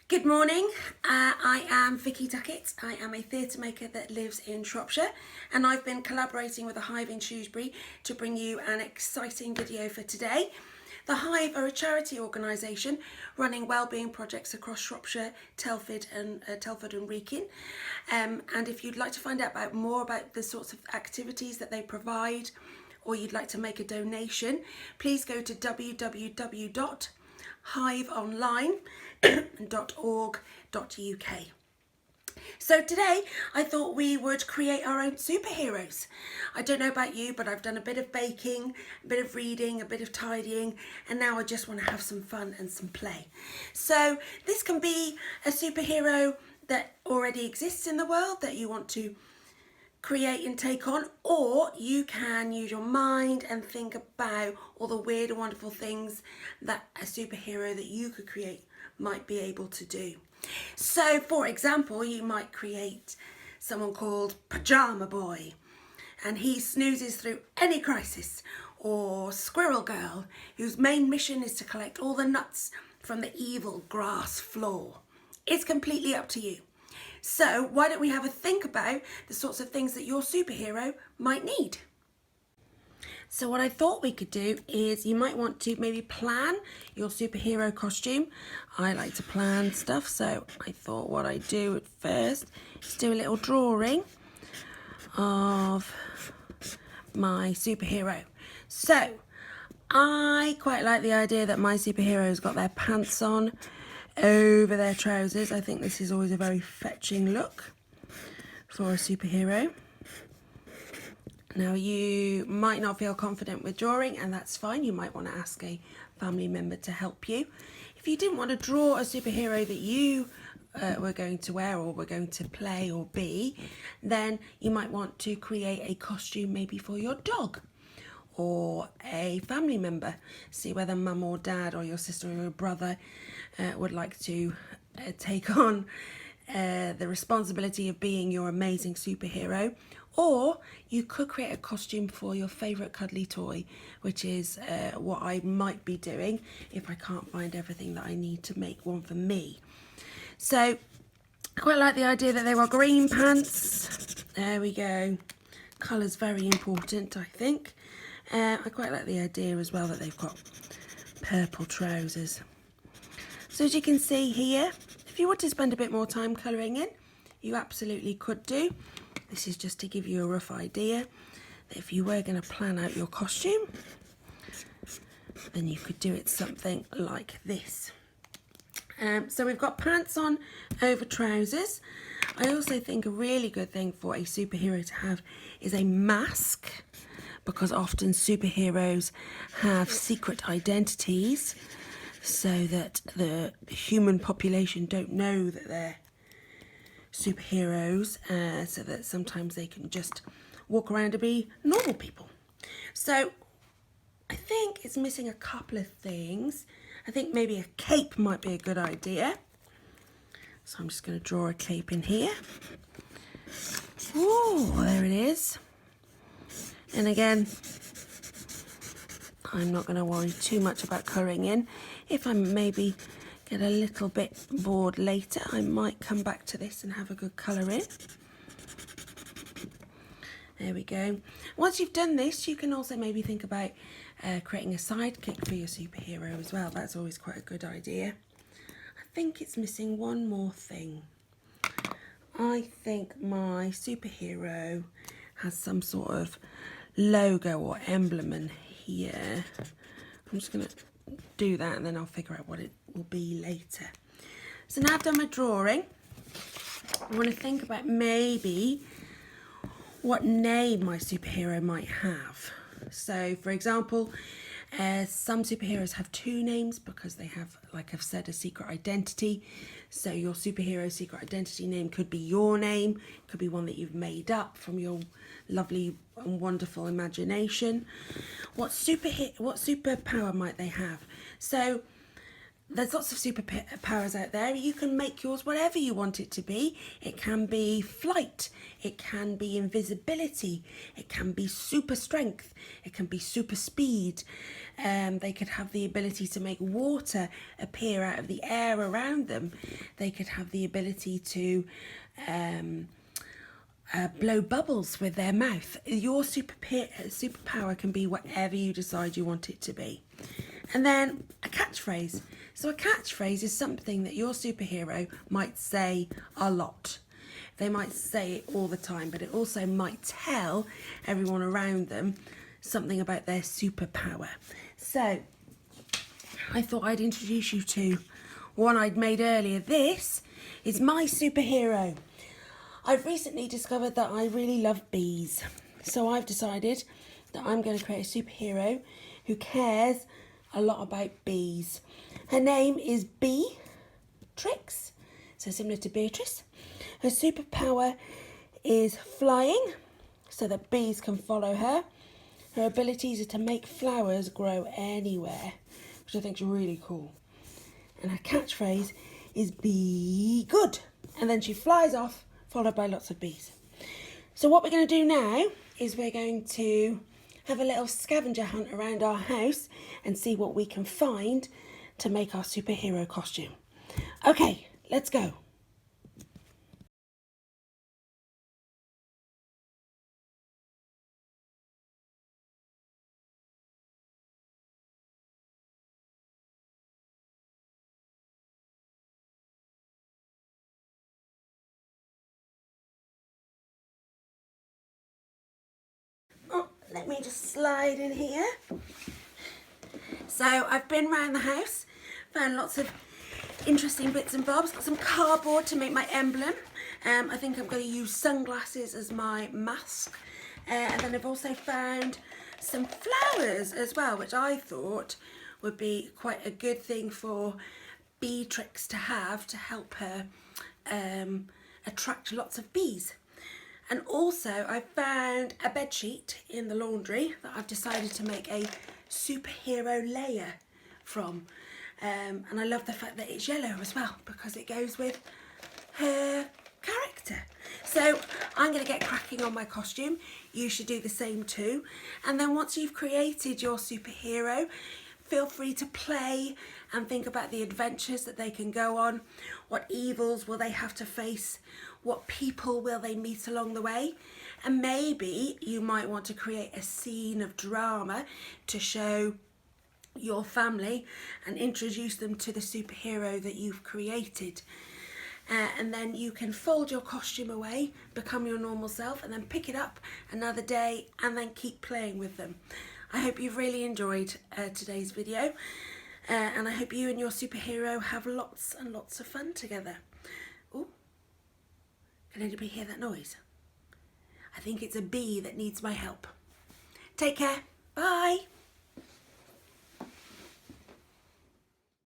Good morning, I am Vicki Duckett. I am a theatre maker that lives in Shropshire, and I've been collaborating with the Hive in Shrewsbury to bring you an exciting video for today. The Hive are a charity organisation running wellbeing projects across Shropshire, Telford and Wrekin. And if you'd like to find out more about the sorts of activities that they provide, or you'd like to make a donation, please go to www.hiveonline.org.uk. So today I thought we would create our own superheroes. I don't know about you, but I've done a bit of baking, a bit of reading, a bit of tidying, and now I just want to have some fun and some play. So this can be a superhero that already exists in the world that you want to create and take on, or you can use your mind and think about all the weird and wonderful things that a superhero that you could create might be able to do. So for example, you might create someone called Pajama Boy, and he snoozes through any crisis, or Squirrel Girl, whose main mission is to collect all the nuts from the evil grass floor. It's completely up to you. So why don't we have a think about the sorts of things that your superhero might need? So what I thought we could do is you might want to maybe plan your superhero costume. I like to plan stuff, so I thought what I'd do at first is do a little drawing of my superhero. So I quite like the idea that my superhero's got their pants on over their trousers. I think this is always a very fetching look for a superhero. Now you might not feel confident with drawing, and that's fine. You might want to ask a family member to help you. If you didn't want to draw a superhero that you were going to wear or were going to play or be, then you might want to create a costume maybe for your dog or a family member. See whether mum or dad or your sister or your brother would like to take on the responsibility of being your amazing superhero. Or you could create a costume for your favourite cuddly toy, which is what I might be doing if I can't find everything that I need to make one for me. So I quite like the idea that they were green pants. There we go. Colour's very important, I think. I quite like the idea as well that they've got purple trousers. So as you can see here, if you want to spend a bit more time colouring in, you absolutely could do. This is just to give you a rough idea that if you were going to plan out your costume, then you could do it something like this. So we've got pants on over trousers. I also think a really good thing for a superhero to have is a mask, because often superheroes have secret identities so that the human population don't know that they're superheroes, so that sometimes they can just walk around and be normal people. So I think it's missing a couple of things. I think maybe a cape might be a good idea. So I'm just going to draw a cape in here. Oh, there it is. And again, I'm not going to worry too much about colouring in. If I maybe get a little bit bored later, I might come back to this and have a good colour in. There we go. Once you've done this, you can also maybe think about creating a sidekick for your superhero as well. That's always quite a good idea. I think it's missing one more thing. I think my superhero has some sort of logo or emblem in here. I'm just going to do that and then I'll figure out what it will be later. So now I've done my drawing, I want to think about maybe what name my superhero might have. So for example, some superheroes have two names because they have, like I've said, a secret identity. So your superhero secret identity name could be your name, could be one that you've made up from your lovely and wonderful imagination. What superpower might they have? So there's lots of superpowers out there. You can make yours whatever you want it to be. It can be flight, it can be invisibility, it can be super strength, it can be super speed. They could have the ability to make water appear out of the air around them. They could have the ability to blow bubbles with their mouth. Your superpower can be whatever you decide you want it to be. And then a catchphrase. So a catchphrase is something that your superhero might say a lot. They might say it all the time, but it also might tell everyone around them something about their superpower. So I thought I'd introduce you to one I'd made earlier. This is my superhero. I've recently discovered that I really love bees. So I've decided that I'm going to create a superhero who cares a lot about bees. Her name is Beatrix, so similar to Beatrice. Her superpower is flying, so that bees can follow her. Her abilities are to make flowers grow anywhere, which I think is really cool. And her catchphrase is "be good," and then she flies off, followed by lots of bees. So what we're going to do now is we're going to have a little scavenger hunt around our house and see what we can find to make our superhero costume. Okay, let's go. Oh, let me just slide in here. So I've been around the house, found lots of interesting bits and bobs. Got some cardboard to make my emblem. I think I'm going to use sunglasses as my mask. And then I've also found some flowers as well, which I thought would be quite a good thing for Beatrix to have to help her attract lots of bees. And also I found a bed sheet in the laundry that I've decided to make a superhero layer from. And I love the fact that it's yellow as well because it goes with her character. So I'm going to get cracking on my costume. You should do the same too. And then once you've created your superhero, feel free to play and think about the adventures that they can go on. What evils will they have to face? What people will they meet along the way? And maybe you might want to create a scene of drama to show your family and introduce them to the superhero that you've created. And then you can fold your costume away, become your normal self, and then pick it up another day and then keep playing with them. I hope you've really enjoyed today's video, and I hope you and your superhero have lots and lots of fun together. Oh, can anybody hear that noise? I think it's a bee that needs my help. Take care. Bye.